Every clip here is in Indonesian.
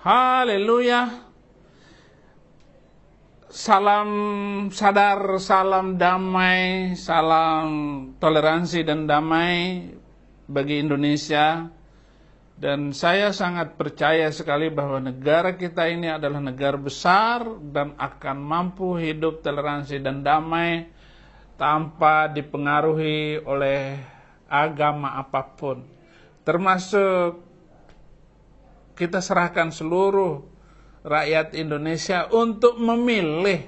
Haleluya. Salam sadar, salam damai, salam toleransi dan damai bagi Indonesia. Dan saya sangat percaya sekali bahwa negara kita ini adalah negara besar dan akan mampu hidup toleransi dan damai tanpa dipengaruhi oleh agama apapun. Termasuk kita serahkan seluruh rakyat Indonesia untuk memilih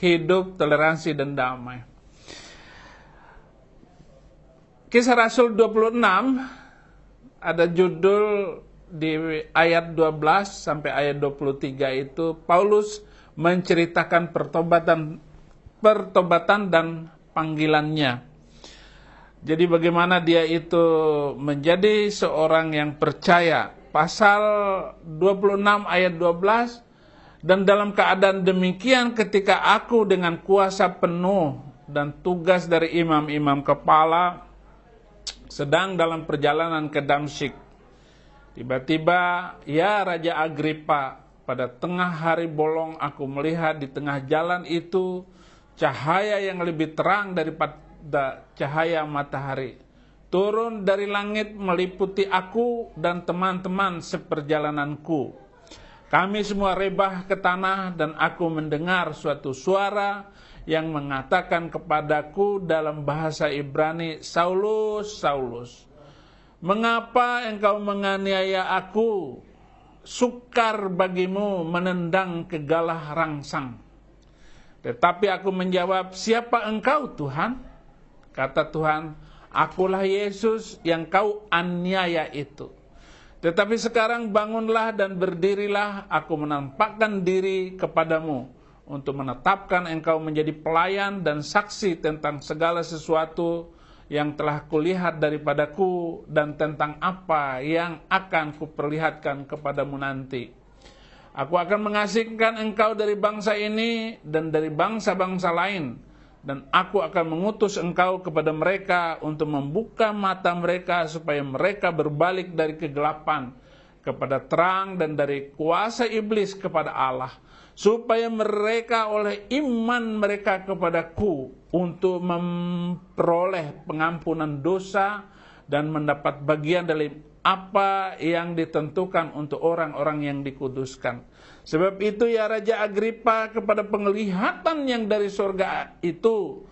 hidup toleransi dan damai. Kisah Rasul 26 ada judul di ayat 12 sampai ayat 23 itu Paulus menceritakan pertobatan dan panggilannya. Jadi bagaimana dia itu menjadi seorang yang percaya. Pasal 26 ayat 12, dan dalam keadaan demikian ketika aku dengan kuasa penuh dan tugas dari imam-imam kepala sedang dalam perjalanan ke Damsyik. Tiba-tiba, ya Raja Agripa, pada tengah hari bolong aku melihat di tengah jalan itu cahaya yang lebih terang daripada cahaya matahari. Turun dari langit meliputi aku dan teman-teman seperjalananku. Kami semua rebah ke tanah dan aku mendengar suatu suara yang mengatakan kepadaku dalam bahasa Ibrani, Saulus, Saulus, mengapa engkau menganiaya aku? Sukar bagimu menendang ke galah rangsang. Tetapi aku menjawab, siapa engkau Tuhan? Kata Tuhan, akulah Yesus yang kau aniaya itu. Tetapi sekarang bangunlah dan berdirilah, aku menampakkan diri kepadamu untuk menetapkan engkau menjadi pelayan dan saksi tentang segala sesuatu yang telah kulihat daripadaku dan tentang apa yang akan kuperlihatkan kepadamu nanti. Aku akan mengasingkan engkau dari bangsa ini dan dari bangsa-bangsa lain, dan aku akan mengutus engkau kepada mereka untuk membuka mata mereka supaya mereka berbalik dari kegelapan kepada terang dan dari kuasa iblis kepada Allah, supaya mereka oleh iman mereka kepadaku untuk memperoleh pengampunan dosa dan mendapat bagian dari apa yang ditentukan untuk orang-orang yang dikuduskan. Sebab itu ya Raja Agripa, kepada penglihatan yang dari surga itu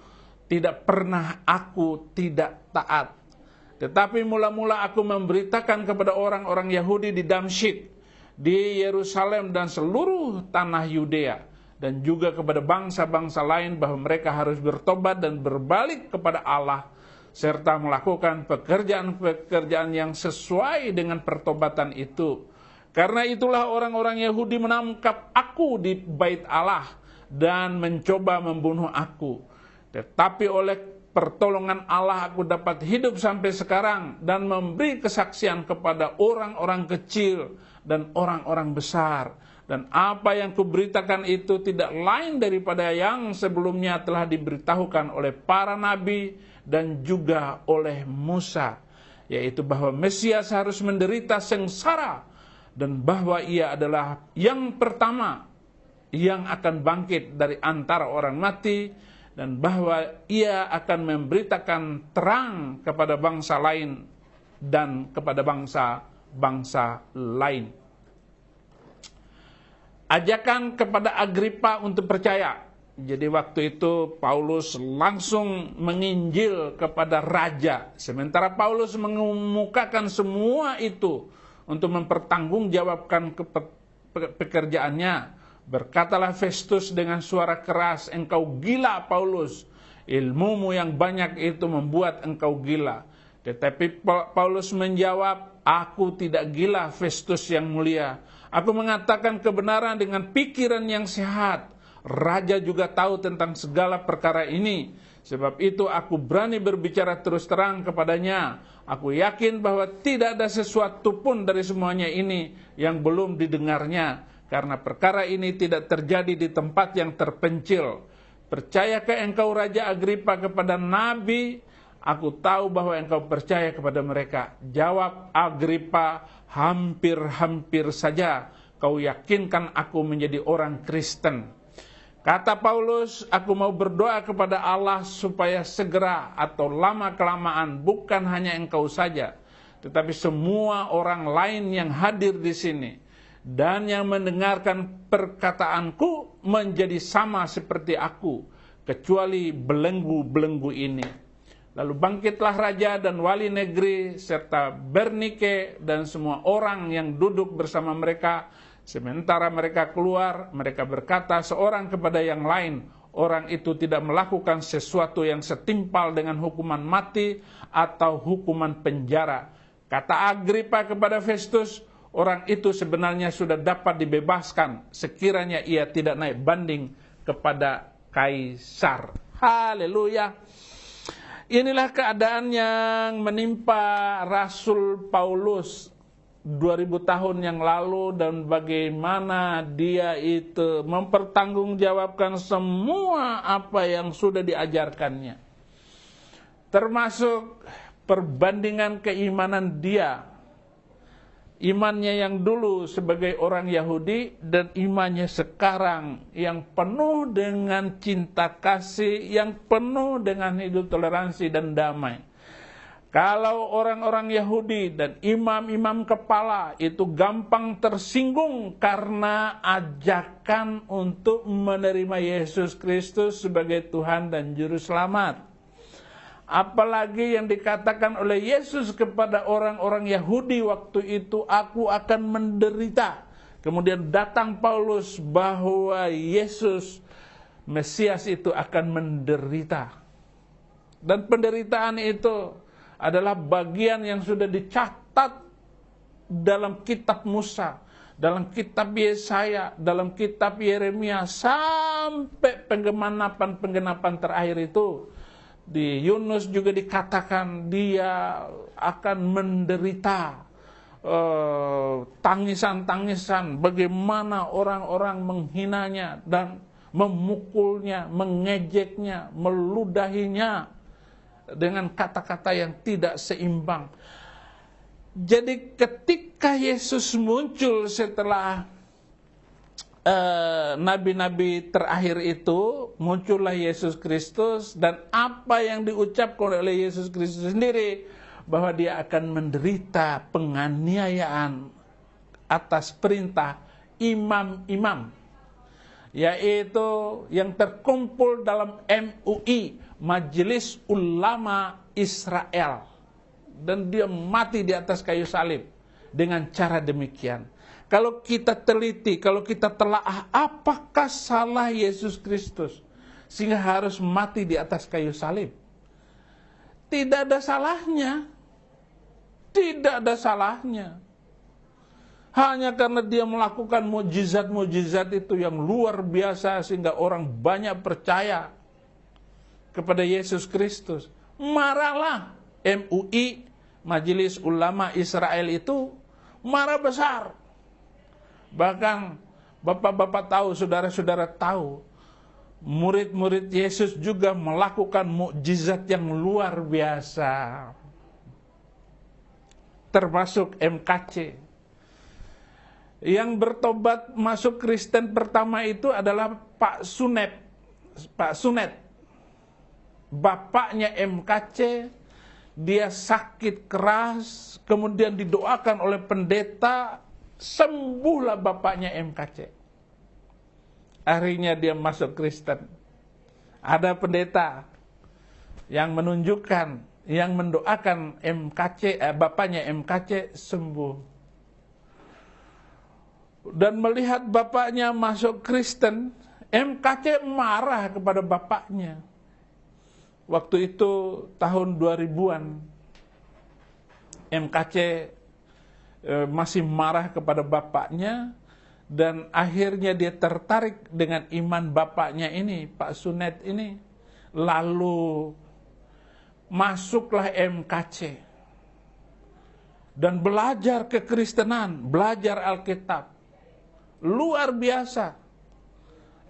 tidak pernah aku tidak taat. Tetapi mula-mula aku memberitakan kepada orang-orang Yahudi di Damsyik, di Yerusalem dan seluruh tanah Yudea, dan juga kepada bangsa-bangsa lain bahwa mereka harus bertobat dan berbalik kepada Allah, serta melakukan pekerjaan-pekerjaan yang sesuai dengan pertobatan itu. Karena itulah orang-orang Yahudi menangkap aku di bait Allah dan mencoba membunuh aku. Tetapi oleh pertolongan Allah aku dapat hidup sampai sekarang dan memberi kesaksian kepada orang-orang kecil dan orang-orang besar. Dan apa yang kuberitakan itu tidak lain daripada yang sebelumnya telah diberitahukan oleh para nabi dan juga oleh Musa, yaitu bahwa Mesias harus menderita sengsara dan bahwa ia adalah yang pertama yang akan bangkit dari antara orang mati, dan bahwa ia akan memberitakan terang kepada bangsa lain dan kepada bangsa-bangsa lain. Ajakan kepada Agripa untuk percaya. Jadi waktu itu Paulus langsung menginjil kepada raja. Sementara Paulus mengemukakan semua itu untuk mempertanggungjawabkan pekerjaannya. Berkatalah Festus dengan suara keras, engkau gila Paulus. Ilmumu yang banyak itu membuat engkau gila. Tetapi Paulus menjawab, aku tidak gila Festus yang mulia. Aku mengatakan kebenaran dengan pikiran yang sehat. Raja juga tahu tentang segala perkara ini. Sebab itu aku berani berbicara terus terang kepadanya. Aku yakin bahwa tidak ada sesuatu pun dari semuanya ini yang belum didengarnya. Karena perkara ini tidak terjadi di tempat yang terpencil. Percayakah engkau Raja Agripa kepada nabi? Aku tahu bahwa engkau percaya kepada mereka. Jawab Agripa, hampir-hampir saja kau yakinkan aku menjadi orang Kristen. Kata Paulus, aku mau berdoa kepada Allah supaya segera atau lama-kelamaan bukan hanya engkau saja, tetapi semua orang lain yang hadir di sini dan yang mendengarkan perkataanku menjadi sama seperti aku, kecuali belenggu-belenggu ini. Lalu bangkitlah raja dan wali negeri serta Bernike dan semua orang yang duduk bersama mereka. Sementara mereka keluar, mereka berkata seorang kepada yang lain, orang itu tidak melakukan sesuatu yang setimpal dengan hukuman mati atau hukuman penjara. Kata Agripa kepada Festus, orang itu sebenarnya sudah dapat dibebaskan sekiranya ia tidak naik banding kepada Kaisar. Haleluya. Inilah keadaan yang menimpa Rasul Paulus 2000 tahun yang lalu, dan bagaimana dia itu mempertanggungjawabkan semua apa yang sudah diajarkannya, termasuk perbandingan keimanan dia, imannya yang dulu sebagai orang Yahudi dan imannya sekarang yang penuh dengan cinta kasih, yang penuh dengan hidup toleransi dan damai. Kalau orang-orang Yahudi dan imam-imam kepala itu gampang tersinggung karena ajakan untuk menerima Yesus Kristus sebagai Tuhan dan Juru Selamat. Apalagi yang dikatakan oleh Yesus kepada orang-orang Yahudi waktu itu, aku akan menderita. Kemudian datang Paulus bahwa Yesus, Mesias itu akan menderita. Dan penderitaan itu adalah bagian yang sudah dicatat dalam kitab Musa, dalam kitab Yesaya, dalam kitab Yeremia, sampai penggenapan terakhir itu. Di Yunus juga dikatakan dia akan menderita tangisan-tangisan, bagaimana orang-orang menghinanya dan memukulnya, mengejeknya, meludahinya dengan kata-kata yang tidak seimbang. Jadi ketika Yesus muncul setelah nabi-nabi terakhir itu, muncullah Yesus Kristus, dan apa yang diucapkan oleh Yesus Kristus sendiri, bahwa dia akan menderita penganiayaan atas perintah imam-imam, yaitu yang terkumpul dalam MUI, Majelis Ulama Israel, dan dia mati di atas kayu salib dengan cara demikian. Kalau kita teliti, kalau kita telaah, apakah salah Yesus Kristus sehingga harus mati di atas kayu salib? Tidak ada salahnya. Tidak ada salahnya. Hanya karena dia melakukan mukjizat-mukjizat itu yang luar biasa sehingga orang banyak percaya kepada Yesus Kristus. Marahlah MUI, Majelis Ulama Israel itu, marah besar. Bahkan bapak-bapak tahu, saudara-saudara tahu, murid-murid Yesus juga melakukan mukjizat yang luar biasa. Termasuk MKC. Yang bertobat masuk Kristen pertama itu adalah Pak Sunet. Pak Sunet. Bapaknya MKC, dia sakit keras, kemudian didoakan oleh pendeta, sembuhlah bapaknya MKC. Akhirnya dia masuk Kristen. Ada pendeta yang menunjukkan, yang mendoakan MKC, bapaknya MKC sembuh. Dan melihat bapaknya masuk Kristen, MKC marah kepada bapaknya. Waktu itu tahun 2000-an, MKC masih marah kepada bapaknya, dan akhirnya dia tertarik dengan iman bapaknya ini, Pak Sunet ini. Lalu masuklah MKC dan belajar kekristenan, belajar Alkitab. Luar biasa.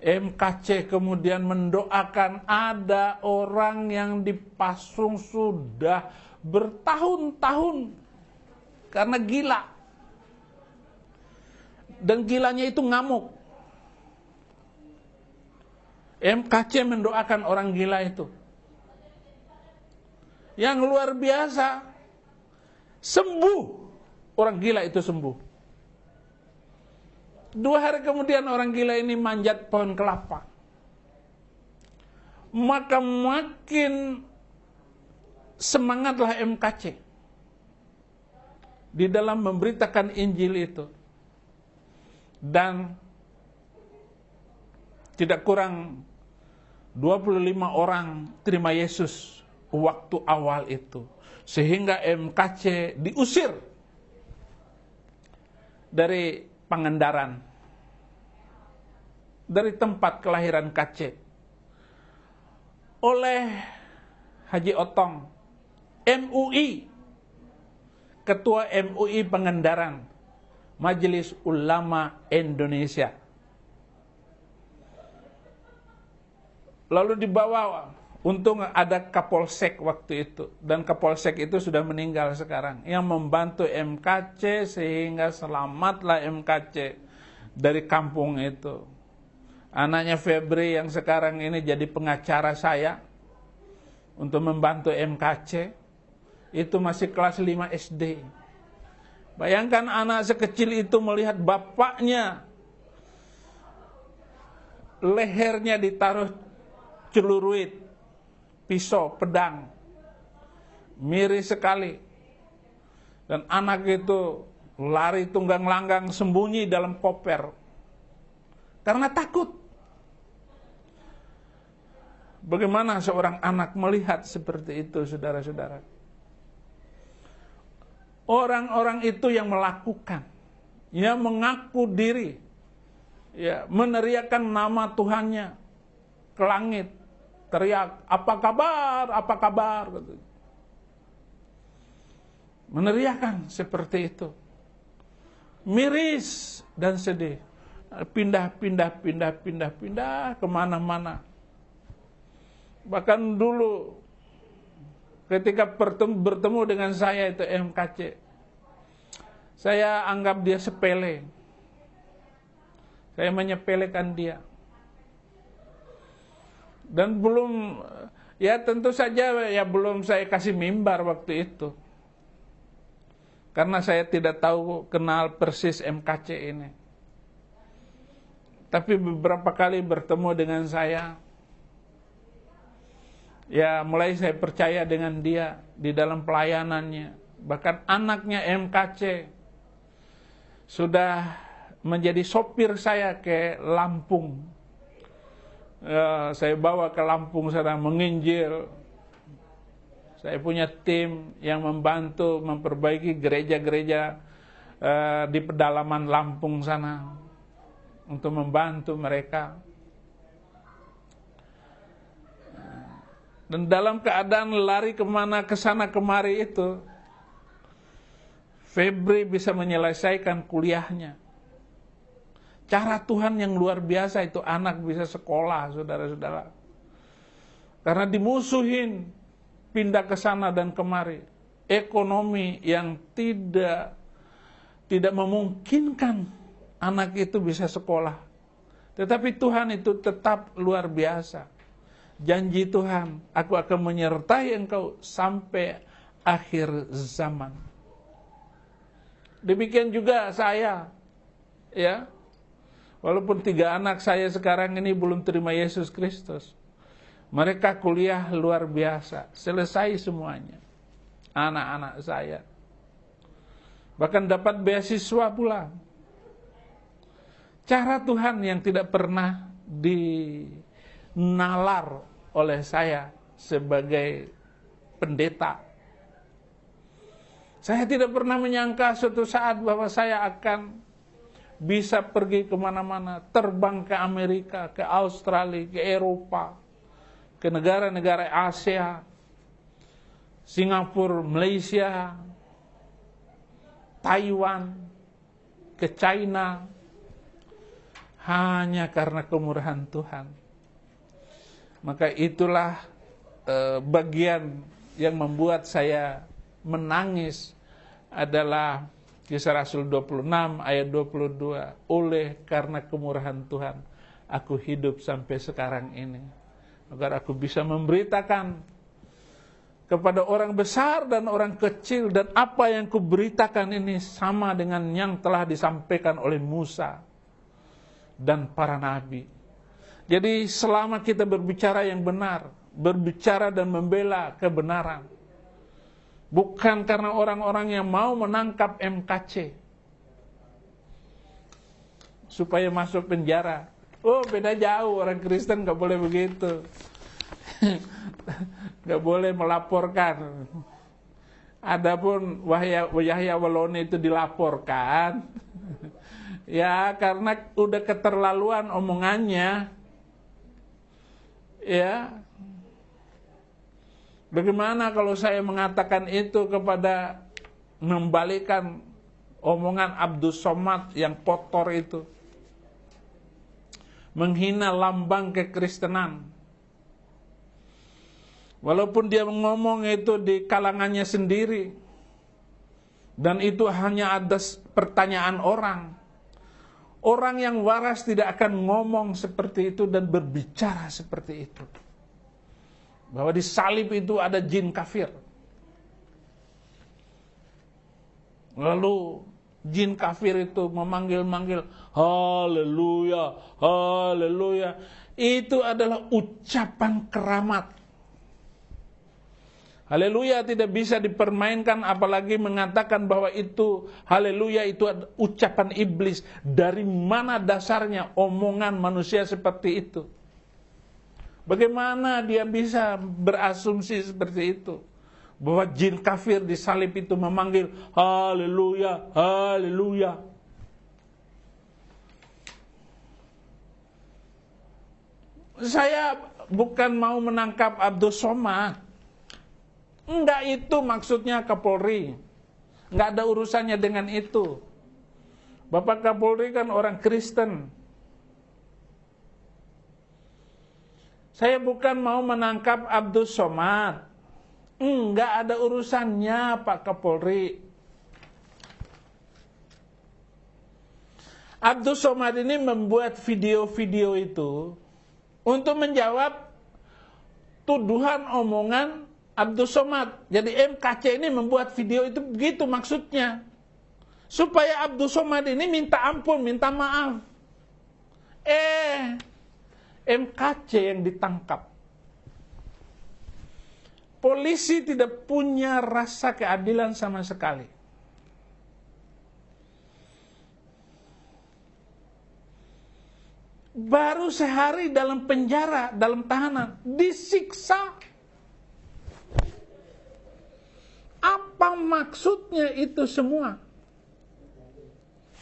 MKC kemudian mendoakan, ada orang yang dipasung sudah bertahun-tahun karena gila. Dan gilanya itu ngamuk. MKC mendoakan orang gila itu. Yang luar biasa, sembuh. Orang gila itu sembuh. 2 hari kemudian orang gila ini manjat pohon kelapa. Maka makin semangatlah MKC di dalam memberitakan Injil itu. Dan tidak kurang 25 orang terima Yesus waktu awal itu. Sehingga MKC diusir dari Pangandaran, dari tempat kelahiran KC, oleh Haji Otong, MUI, Ketua MUI Pangandaran, Majelis Ulama Indonesia. Lalu dibawa, untung ada Kapolsek waktu itu, dan Kapolsek itu sudah meninggal sekarang, yang membantu MKC sehingga selamatlah MKC dari kampung itu. Anaknya Febri yang sekarang ini jadi pengacara saya untuk membantu MKC, itu masih kelas 5 SD. Bayangkan anak sekecil itu melihat bapaknya lehernya ditaruh celuruit, pisau, pedang. Miris sekali. Dan anak itu lari tunggang langgang sembunyi dalam koper. Karena takut. Bagaimana seorang anak melihat seperti itu, saudara-saudara? Orang-orang itu yang melakukan, yang mengaku diri, ya, meneriakkan nama Tuhannya ke langit, teriak, apa kabar, apa kabar, gitu. Meneriakkan seperti itu, miris dan sedih, pindah kemana-mana. Bahkan dulu ketika bertemu dengan saya itu MKC, saya anggap dia sepele. Saya menyepelekan dia. Dan belum, ya tentu saja ya belum saya kasih mimbar waktu itu. Karena saya tidak tahu kenal persis MKC ini. Tapi beberapa kali bertemu dengan saya, ya mulai saya percaya dengan dia di dalam pelayanannya. Bahkan anaknya MKC sudah menjadi sopir saya ke Lampung. Saya bawa ke Lampung sedang menginjil. Saya punya tim yang membantu memperbaiki gereja-gereja di pedalaman Lampung sana untuk membantu mereka. Dan dalam keadaan lari kemana, kesana kemari itu, Febri bisa menyelesaikan kuliahnya. Cara Tuhan yang luar biasa itu, anak bisa sekolah, saudara-saudara. Karena dimusuhin, pindah ke sana dan kemari. Ekonomi yang tidak memungkinkan anak itu bisa sekolah. Tetapi Tuhan itu tetap luar biasa. Janji Tuhan, aku akan menyertai engkau sampai akhir zaman. Demikian juga saya, ya. Walaupun 3 anak saya sekarang ini belum terima Yesus Kristus, mereka kuliah luar biasa, selesai semuanya. Anak-anak saya bahkan dapat beasiswa pula. Cara Tuhan yang tidak pernah dinalar oleh saya sebagai pendeta. Saya tidak pernah menyangka suatu saat bahwa saya akan bisa pergi kemana-mana, terbang ke Amerika, ke Australia, ke Eropa, ke negara-negara Asia, Singapura, Malaysia, Taiwan, ke China, hanya karena kemurahan Tuhan. Maka itulah bagian yang membuat saya menangis adalah Kisah Rasul 26 ayat 22. Oleh karena kemurahan Tuhan, aku hidup sampai sekarang ini, agar aku bisa memberitakan kepada orang besar dan orang kecil, dan apa yang kuberitakan ini sama dengan yang telah disampaikan oleh Musa dan para nabi. Jadi selama kita berbicara yang benar, berbicara dan membela kebenaran, bukan karena orang-orang yang mau menangkap MKC supaya masuk penjara. Oh, beda jauh, orang Kristen gak boleh begitu. Gak boleh melaporkan. Adapun Yahya Waloni itu dilaporkan, ya karena udah keterlaluan omongannya. Ya, bagaimana kalau saya mengatakan itu kepada, membalikan omongan Abdus Somad yang kotor itu, menghina lambang kekristenan. Walaupun dia ngomong itu di kalangannya sendiri, dan itu hanya ada pertanyaan orang. Orang yang waras tidak akan ngomong seperti itu dan berbicara seperti itu. Bahwa di salib itu ada jin kafir. Lalu jin kafir itu memanggil-manggil, haleluya, haleluya. Itu adalah ucapan keramat. Haleluya tidak bisa dipermainkan, apalagi mengatakan bahwa itu haleluya itu ucapan iblis. Dari mana dasarnya omongan manusia seperti itu? Bagaimana dia bisa berasumsi seperti itu? Bahwa jin kafir di salib itu memanggil haleluya, haleluya. Saya bukan mau menangkap Abdus Somad. Enggak, itu maksudnya Kapolri. Enggak ada urusannya dengan itu. Bapak Kapolri kan orang Kristen. Saya bukan mau menangkap Abdus Somad. Enggak ada urusannya Pak Kapolri. Abdus Somad ini membuat video-video itu untuk menjawab tuduhan omongan Abdus Somad. Jadi MKC ini membuat video itu begitu maksudnya. Supaya Abdus Somad ini minta ampun, minta maaf. MKC yang ditangkap. Polisi tidak punya rasa keadilan sama sekali. Baru sehari dalam penjara, dalam tahanan, disiksa. Apa maksudnya itu semua?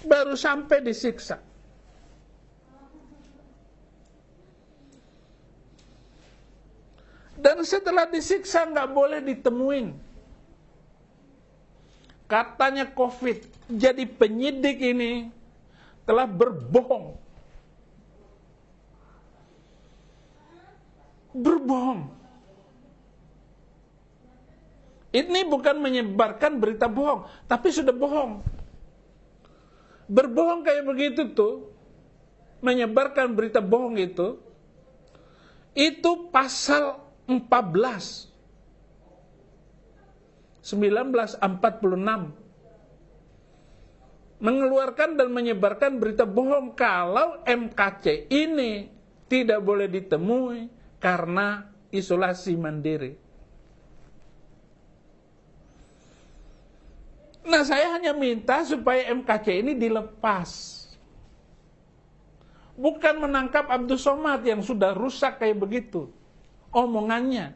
Baru sampai disiksa. Dan setelah disiksa nggak boleh ditemuin. Katanya COVID. Jadi penyidik ini telah berbohong. Berbohong. Ini bukan menyebarkan berita bohong, tapi sudah bohong. Berbohong kayak begitu tuh, menyebarkan berita bohong itu pasal 14 1946 mengeluarkan dan menyebarkan berita bohong kalau MKC ini tidak boleh ditemui karena isolasi mandiri. Nah, saya hanya minta supaya MKC ini dilepas. Bukan menangkap Abdus Somad yang sudah rusak kayak begitu omongannya.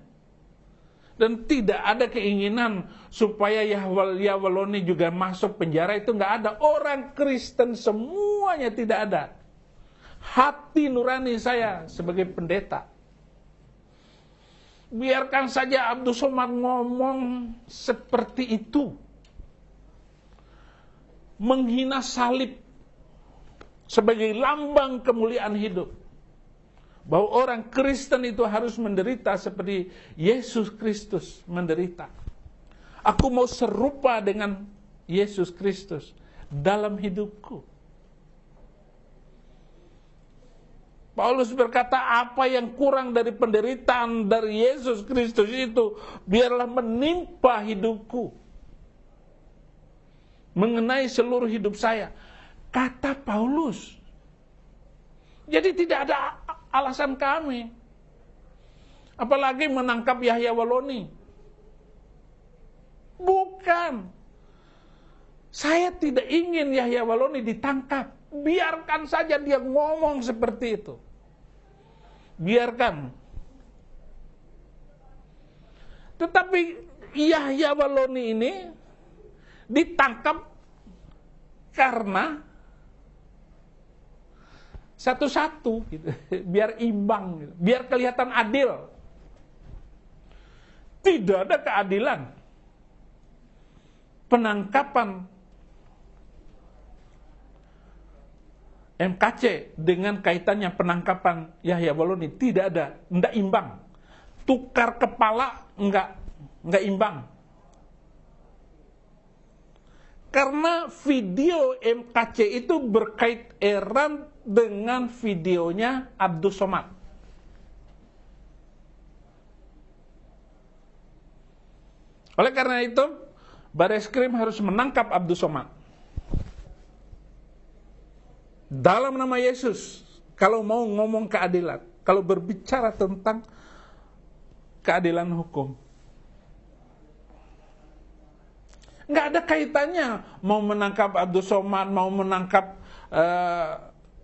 Dan tidak ada keinginan supaya Yahya Waloni juga masuk penjara, itu nggak ada. Orang Kristen semuanya tidak ada. Hati nurani saya sebagai pendeta. Biarkan saja Abdus Somad ngomong seperti itu. Menghina salib sebagai lambang kemuliaan hidup. Bahwa orang Kristen itu harus menderita seperti Yesus Kristus menderita. Aku mau serupa dengan Yesus Kristus dalam hidupku. Paulus berkata, apa yang kurang dari penderitaan dari Yesus Kristus itu, biarlah menimpa hidupku. Mengenai seluruh hidup saya. Kata Paulus. Jadi tidak ada alasan kami. Apalagi menangkap Yahya Waloni. Bukan. Saya tidak ingin Yahya Waloni ditangkap. Biarkan saja dia ngomong seperti itu. Biarkan. Tetapi Yahya Waloni ini ditangkap karena satu-satu gitu. Biar imbang gitu. Biar kelihatan adil. Tidak ada keadilan. Penangkapan MKC dengan kaitannya penangkapan Yahya Waloni tidak ada, enggak imbang. Tukar kepala enggak imbang. Karena video MKC itu berkait erat dengan videonya Abdus Somad. Oleh karena itu, Bareskrim harus menangkap Abdus Somad. Dalam nama Yesus, kalau mau ngomong keadilan, kalau berbicara tentang keadilan hukum, nggak ada kaitannya mau menangkap Abdus Somad, mau menangkap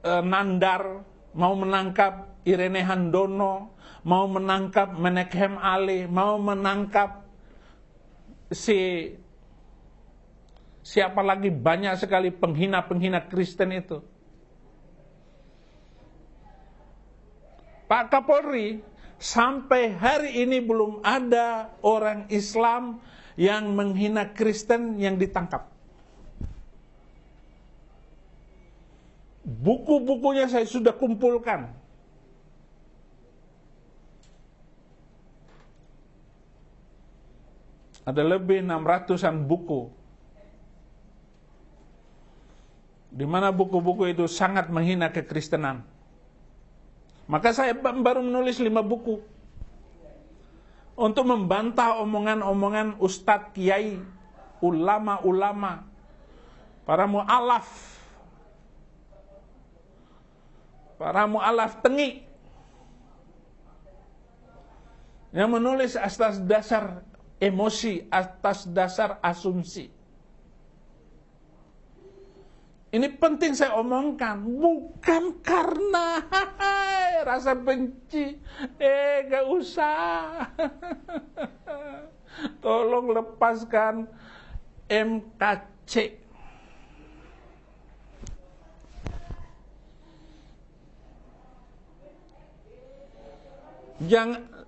Nandar, mau menangkap Irene Handono, mau menangkap Menekhem Ali, mau menangkap siapa lagi, banyak sekali penghina-penghina Kristen itu. Pak Kapolri, sampai hari ini belum ada orang Islam yang menghina Kristen yang ditangkap. Buku-bukunya saya sudah kumpulkan. Ada lebih 600-an buku. Di mana buku-buku itu sangat menghina kekristenan. Maka saya baru menulis 5 buku untuk membantah omongan-omongan ustadz, kiai, ulama-ulama, para mu'alaf tengi yang menulis atas dasar emosi, atas dasar asumsi. Ini penting saya omongkan, bukan karena rasa benci. Gak usah. Tolong lepaskan MKC.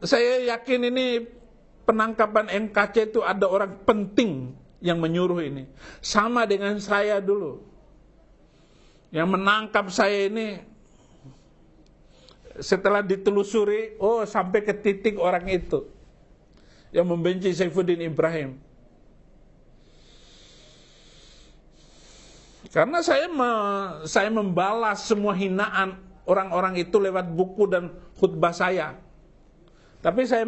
Saya yakin ini penangkapan MKC itu ada orang penting yang menyuruh ini. Sama dengan saya dulu. Yang menangkap saya ini setelah ditelusuri, sampai ke titik orang itu yang membenci Saifuddin Ibrahim. Karena saya membalas semua hinaan orang-orang itu lewat buku dan khutbah saya. Tapi saya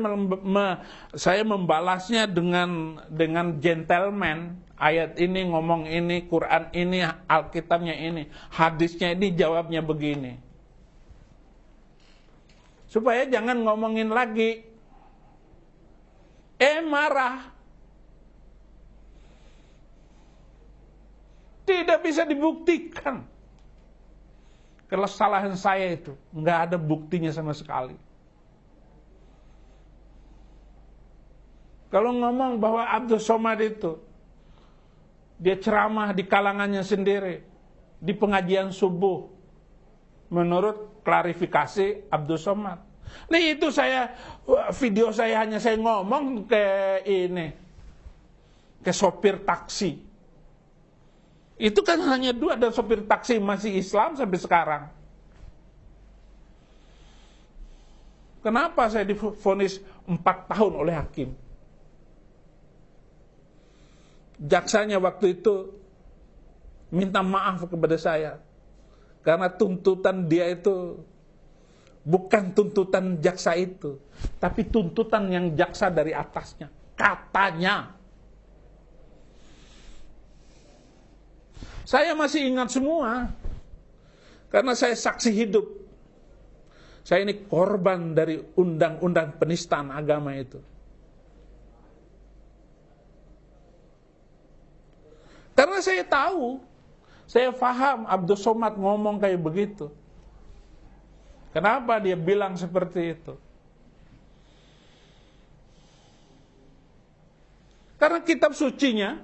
membalasnya dengan gentleman. Ayat ini ngomong ini, Quran ini, Alkitabnya ini, hadisnya ini, jawabnya begini. Supaya jangan ngomongin lagi. Marah. Tidak bisa dibuktikan. Kesalahan saya itu nggak ada buktinya sama sekali. Kalau ngomong bahwa Abdus Somad itu dia ceramah di kalangannya sendiri di pengajian subuh menurut klarifikasi Abdus Somad. Nih itu video saya hanya saya ngomong ke sopir taksi. Itu kan hanya 2 dan sopir taksi masih Islam sampai sekarang. Kenapa saya divonis 4 tahun oleh hakim? Jaksanya waktu itu minta maaf kepada saya. Karena tuntutan dia itu bukan tuntutan jaksa itu, tapi tuntutan yang jaksa dari atasnya. Katanya. Saya masih ingat semua. Karena saya saksi hidup. Saya ini korban dari undang-undang penistaan agama itu. Karena saya tahu, saya paham Abdus Somad ngomong kayak begitu. Kenapa dia bilang seperti itu? Karena kitab sucinya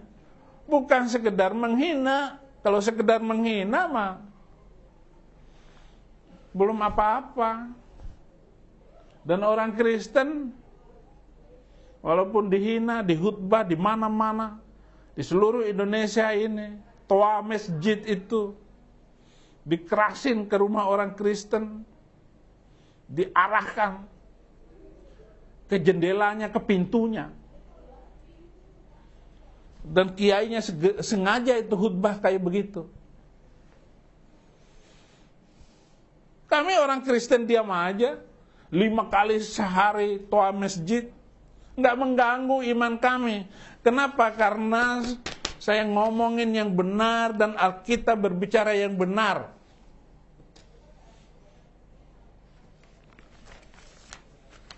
bukan sekedar menghina. Kalau sekedar menghina mah belum apa-apa. Dan orang Kristen walaupun dihina, dihutbah di mana-mana, di seluruh Indonesia ini, toa masjid itu dikerasin ke rumah orang Kristen, diarahkan ke jendelanya, ke pintunya. Dan kiainya sengaja itu khutbah kayak begitu. Kami orang Kristen diam aja, 5 kali sehari toa masjid, nggak mengganggu iman kami. Kenapa? Karena saya ngomongin yang benar dan Alkitab berbicara yang benar.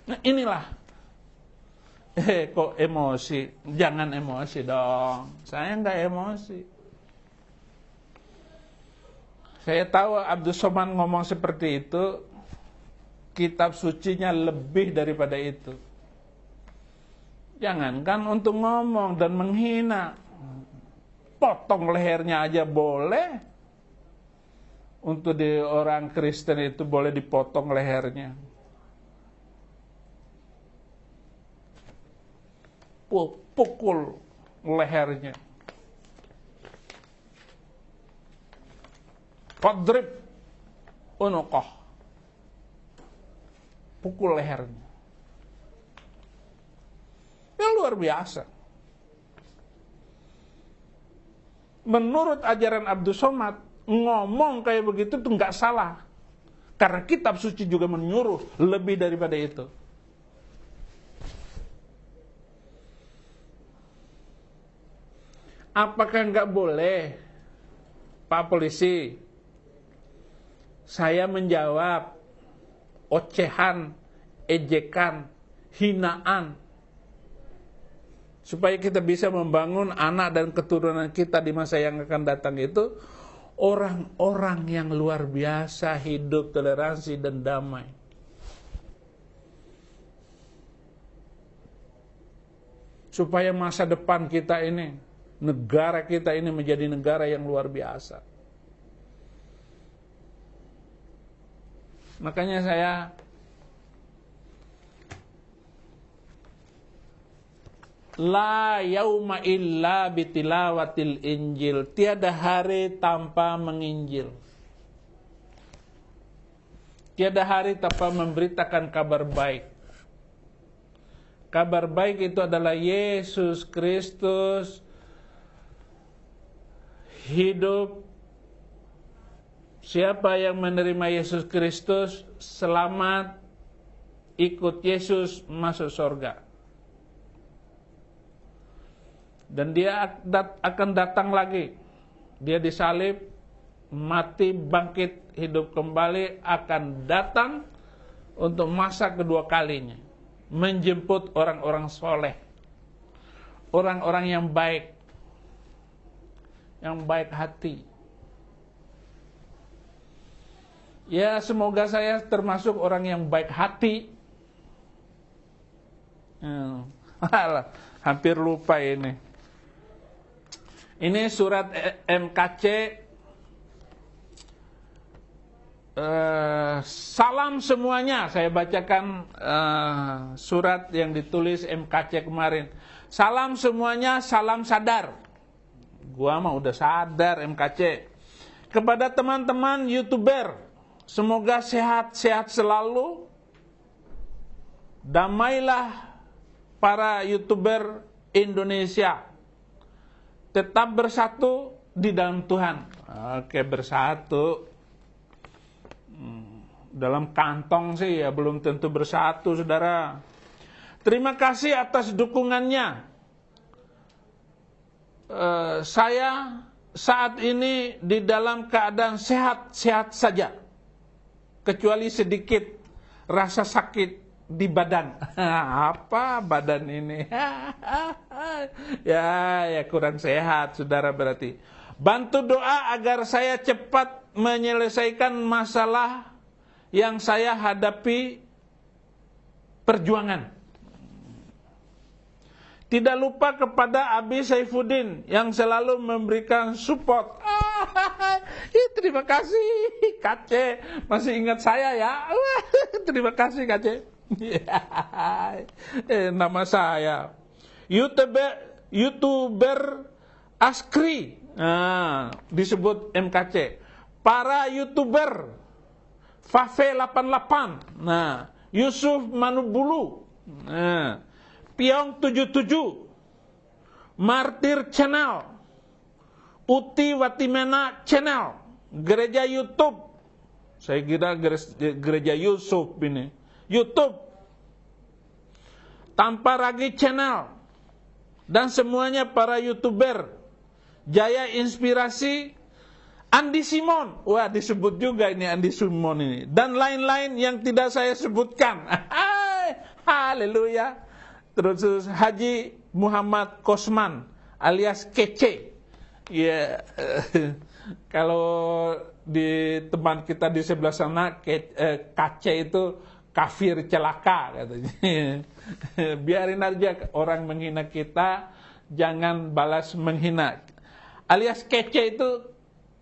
Nah inilah. Kok emosi? Jangan emosi dong. Saya nggak emosi. Saya tahu Abdus Somad ngomong seperti itu, kitab sucinya lebih daripada itu. Jangankan untuk ngomong dan menghina, potong lehernya aja boleh. Untuk di orang Kristen itu boleh dipotong lehernya. Pukul lehernya. Fadrib unuqah. Pukul lehernya. Ya luar biasa. Menurut ajaran Abdus Somad, ngomong kayak begitu tuh nggak salah. Karena kitab suci juga menyuruh lebih daripada itu. Apakah nggak boleh, Pak Polisi, saya menjawab ocehan, ejekan, hinaan, supaya kita bisa membangun anak dan keturunan kita di masa yang akan datang itu orang-orang yang luar biasa, hidup toleransi dan damai. Supaya masa depan kita ini, negara kita ini menjadi negara yang luar biasa. Makanya saya la yauma illa bitilawatil Injil, tiada hari tanpa menginjil. Tiada hari tanpa memberitakan kabar baik. Kabar baik itu adalah Yesus Kristus hidup. Siapa yang menerima Yesus Kristus selamat, ikut Yesus masuk surga. Dan dia akan datang lagi. Dia disalib, mati, bangkit, hidup kembali, akan datang untuk masa kedua kalinya. Menjemput orang-orang soleh, orang-orang yang baik hati. Ya semoga saya termasuk orang yang baik hati. Hampir lupa ini. Ini surat MKC. Salam semuanya. Saya bacakan surat yang ditulis MKC kemarin. Salam semuanya, salam sadar. Gua mah udah sadar MKC. Kepada teman-teman YouTuber, semoga sehat-sehat selalu. Damailah para YouTuber Indonesia. tetap bersatu di dalam Tuhan. Oke, bersatu. Dalam kantong sih ya belum tentu bersatu, saudara. Terima kasih atas dukungannya. Saya saat ini di dalam keadaan sehat-sehat saja, kecuali sedikit rasa sakit di badan. Apa badan ini? ya kurang sehat, saudara, berarti. Bantu doa agar saya cepat menyelesaikan masalah yang saya hadapi perjuangan. Tidak lupa kepada Abi Saifuddin yang selalu memberikan support. Terima kasih Kace, masih ingat saya ya. Terima kasih Kace. Nama saya YouTuber Askri, disebut MKC. Para YouTuber Fafe 88, Yusuf Manubulu, Piong 77, Martir Channel, Uti Watimena Channel, Gereja YouTube. Saya kira Gereja Yusuf ini. YouTube, Tanpa Ragi Channel, dan semuanya para YouTuber. Jaya Inspirasi, Andi Simon, wah disebut juga ini Andi Simon ini, dan lain-lain yang tidak saya sebutkan. Haleluya. Terus Haji Muhammad Kosman alias Kece. Ya, kalau di teman kita di sebelah sana, Kace itu kafir celaka katanya. Biarin aja orang menghina kita, jangan balas menghina. Alias Kece itu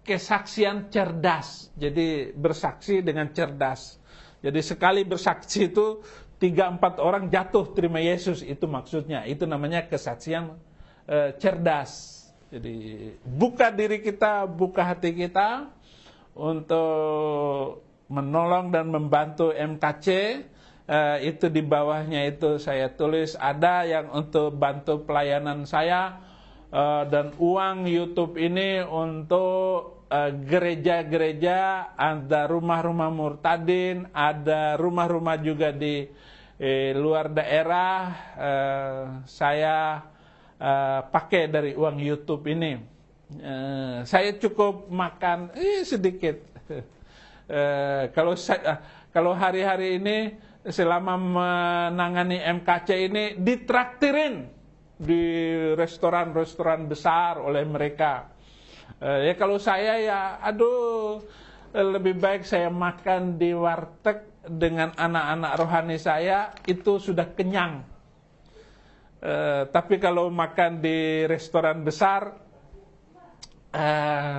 kesaksian cerdas. Jadi bersaksi dengan cerdas. Jadi sekali bersaksi itu 3-4 orang jatuh terima Yesus, itu maksudnya. Itu namanya kesaksian cerdas. Jadi buka diri kita, buka hati kita untuk menolong dan membantu MKC. Itu di bawahnya itu saya tulis ada yang untuk bantu pelayanan saya, dan uang YouTube ini untuk gereja-gereja, ada rumah-rumah murtadin, ada rumah-rumah juga di luar daerah. Saya pakai dari uang YouTube ini. Saya cukup makan sedikit. Kalau hari-hari ini selama menangani MKC ini ditraktirin di restoran-restoran besar oleh mereka. Ya kalau saya ya lebih baik saya makan di warteg dengan anak-anak rohani saya, itu sudah kenyang. Tapi kalau makan di restoran besar,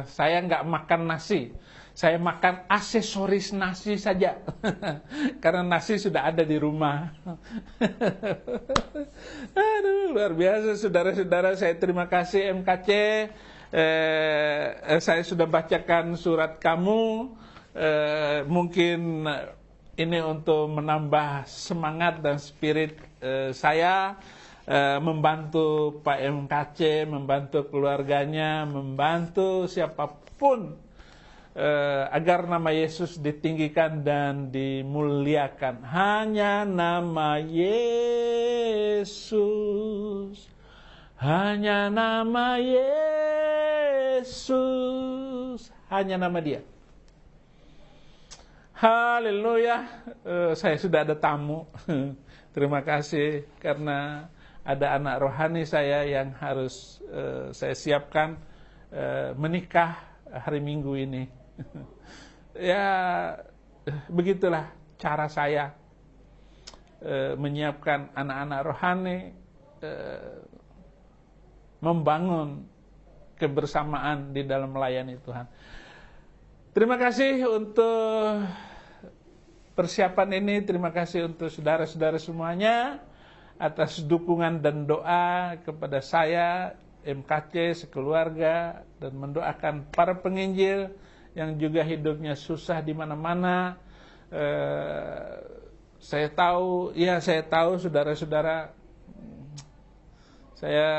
saya nggak makan nasi. Saya makan aksesoris nasi saja. Karena nasi sudah ada di rumah. Luar biasa saudara-saudara. Saya terima kasih MKC. Saya sudah bacakan surat kamu. Mungkin ini untuk menambah semangat dan spirit saya membantu Pak MKC, membantu keluarganya, membantu siapapun agar nama Yesus ditinggikan dan dimuliakan. Hanya nama Yesus, hanya nama Yesus, hanya nama Dia. Haleluya. Saya sudah ada tamu. Terima kasih karena ada anak rohani saya yang harus saya siapkan menikah hari Minggu ini. Ya, begitulah cara saya menyiapkan anak-anak rohani, membangun kebersamaan di dalam melayani Tuhan. Terima kasih untuk persiapan ini. Terima kasih untuk saudara-saudara semuanya atas dukungan dan doa kepada saya, MKC, sekeluarga, dan mendoakan para penginjil yang juga hidupnya susah di mana-mana. Saya tahu saudara-saudara, saya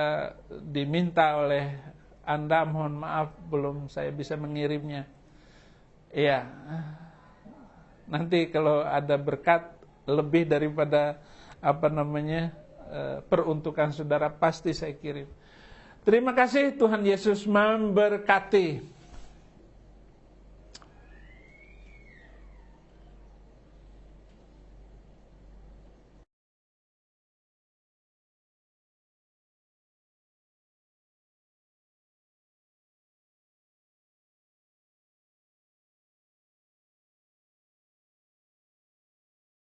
diminta oleh Anda mohon maaf belum saya bisa mengirimnya. Iya. Nanti kalau ada berkat lebih daripada peruntukan saudara, pasti saya kirim. Terima kasih, Tuhan Yesus memberkati.